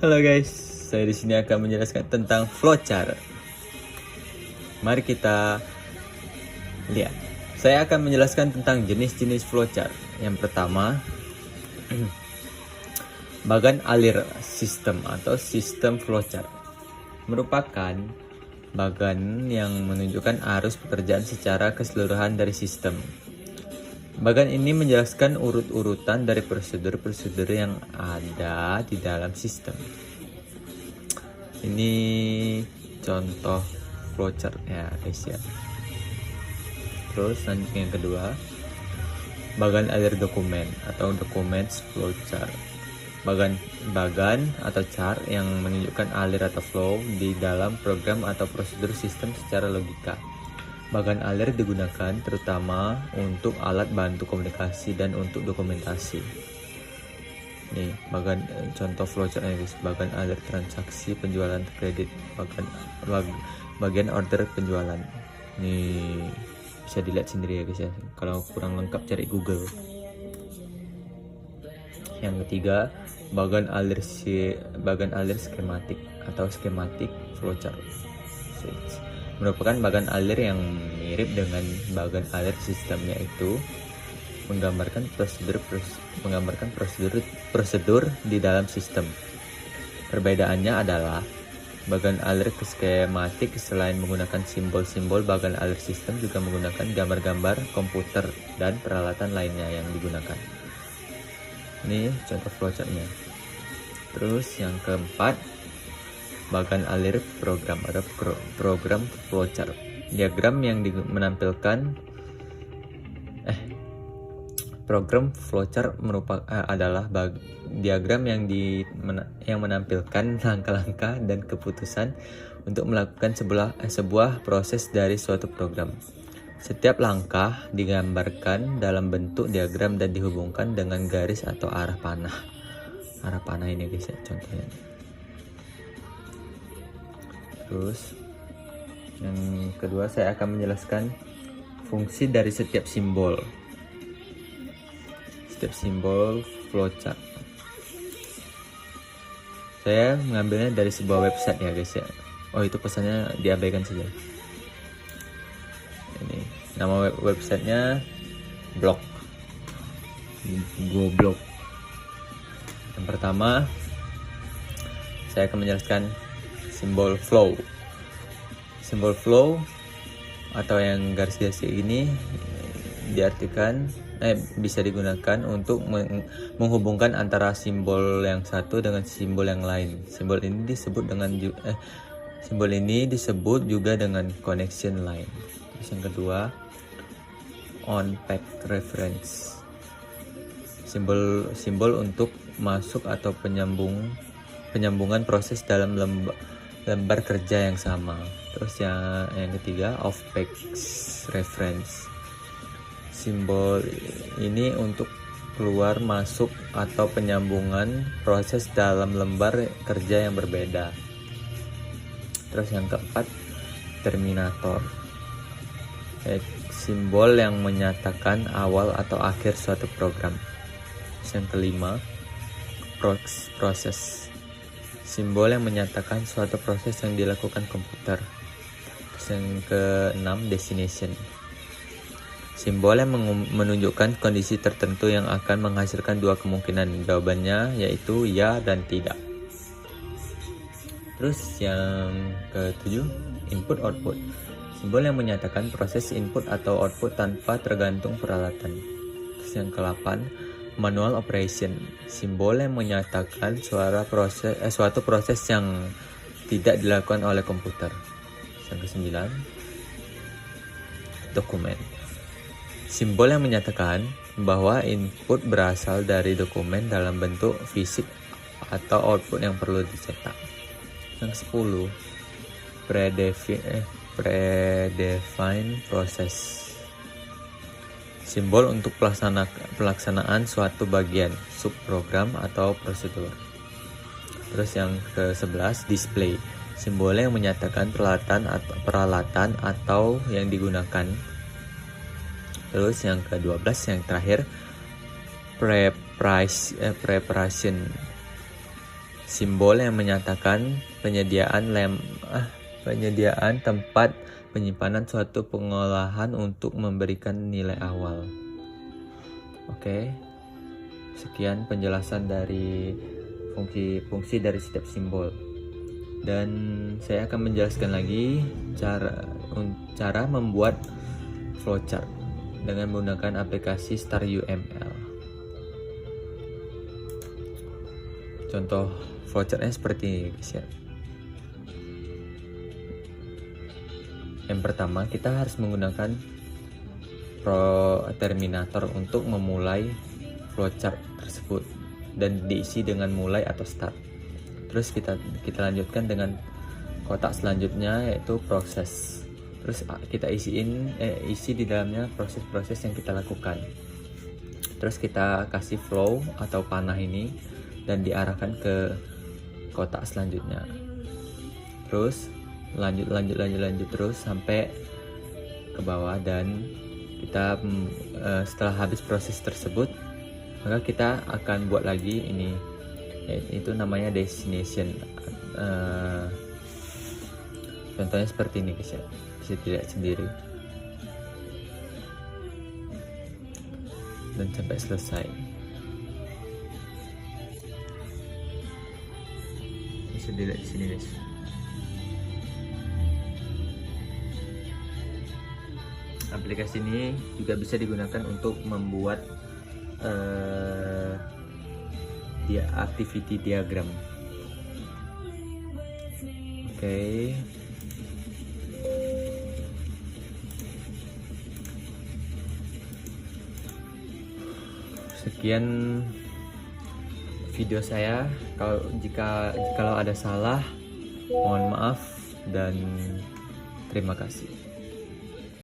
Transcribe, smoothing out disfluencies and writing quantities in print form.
Halo guys, saya di sini akan menjelaskan tentang flowchart. Mari kita lihat. Saya akan menjelaskan tentang jenis-jenis flowchart. Yang pertama, bagan alir sistem atau sistem flowchart merupakan bagan yang menunjukkan arus pekerjaan secara keseluruhan dari sistem. Bagan ini menjelaskan urut-urutan dari prosedur-prosedur yang ada di dalam sistem. Ini contoh flowchart ya guys ya. Terus lanjut yang kedua, bagan alir dokumen atau documents flowchart. Bagan atau chart yang menunjukkan alir atau flow di dalam program atau prosedur sistem secara logika. Bagan alir digunakan terutama untuk alat bantu komunikasi dan untuk dokumentasi. Nih, contoh flowchartnya guys. Bagan alir transaksi penjualan kredit, bagian order penjualan. Nih, bisa dilihat sendiri ya guys ya. Kalau kurang lengkap cari Google. Yang ketiga, bagan alir skematik atau schematic flowchart. Merupakan bagan alir yang mirip dengan bagan alir sistem, yaitu menggambarkan prosedur di dalam sistem. Perbedaannya adalah bagan alir skematik selain menggunakan simbol-simbol, bagan alir sistem juga menggunakan gambar-gambar komputer dan peralatan lainnya yang digunakan. Ini contoh flowchartnya. Terus yang keempat, bagan alir program atau program flowchart. Diagram yang menampilkan program flowchart adalah diagram yang menampilkan langkah-langkah dan keputusan untuk melakukan sebuah proses dari suatu program. Setiap langkah digambarkan dalam bentuk diagram dan dihubungkan dengan garis atau arah panah. Arah panah ini guys ya, contohnya. Terus yang kedua, saya akan menjelaskan fungsi dari setiap simbol flowchart. Saya mengambilnya dari sebuah website ya guys ya. Oh, itu pesannya diabaikan saja. Ini nama websitenya blog Goblok. Yang pertama, saya akan menjelaskan simbol flow. Simbol flow atau yang garis-garis ini bisa digunakan untuk menghubungkan antara simbol yang satu dengan simbol yang lain. Simbol ini disebut juga dengan connection line. Terus yang kedua, on path reference. Simbol untuk masuk atau penyambungan proses dalam lembar kerja yang sama. Terus yang ketiga, off page reference. Simbol ini untuk keluar masuk atau penyambungan proses dalam lembar kerja yang berbeda. Terus yang keempat, terminator. Simbol yang menyatakan awal atau akhir suatu program. Terus yang kelima, proses. Simbol yang menyatakan suatu proses yang dilakukan komputer. Terus yang keenam, destination. Simbol yang menunjukkan kondisi tertentu yang akan menghasilkan dua kemungkinan jawabannya, yaitu ya dan tidak. Terus yang ketujuh, input output. Simbol yang menyatakan proses input atau output tanpa tergantung peralatan. Terus yang ke-8, manual operation. Simbol yang menyatakan suatu proses yang tidak dilakukan oleh komputer. Yang ke-9, dokumen. Simbol yang menyatakan bahwa input berasal dari dokumen dalam bentuk fisik atau output yang perlu dicetak. Yang ke-10, predefined process. Simbol untuk pelaksanaan suatu bagian, subprogram atau prosedur. Terus yang ke-11, display. Simbol yang menyatakan peralatan atau yang digunakan. Terus yang ke-12, yang terakhir, preparation. simbol yang menyatakan penyediaan tempat penyimpanan suatu pengolahan untuk memberikan nilai awal. Oke. Sekian penjelasan dari fungsi dari setiap simbol. Dan saya akan menjelaskan lagi cara membuat flowchart dengan menggunakan aplikasi StarUML. Contoh flowchartnya seperti ini, guys ya. Yang pertama, kita harus menggunakan Terminator untuk memulai flowchart tersebut dan diisi dengan mulai atau start. Terus kita lanjutkan dengan kotak selanjutnya, yaitu proses. Terus kita isi di dalamnya proses-proses yang kita lakukan. Terus kita kasih flow atau panah ini dan diarahkan ke kotak selanjutnya. Terus lanjut terus sampai ke bawah, dan kita setelah habis proses tersebut, maka kita akan buat lagi ini, itu namanya destination. Contohnya seperti ini, guys ya, bisa dilihat sendiri dan sampai selesai. Bisa dilihat di sini, guys. Aplikasi ini juga bisa digunakan untuk membuat activity diagram. Oke. Sekian video saya. Kalau ada salah, mohon maaf dan terima kasih.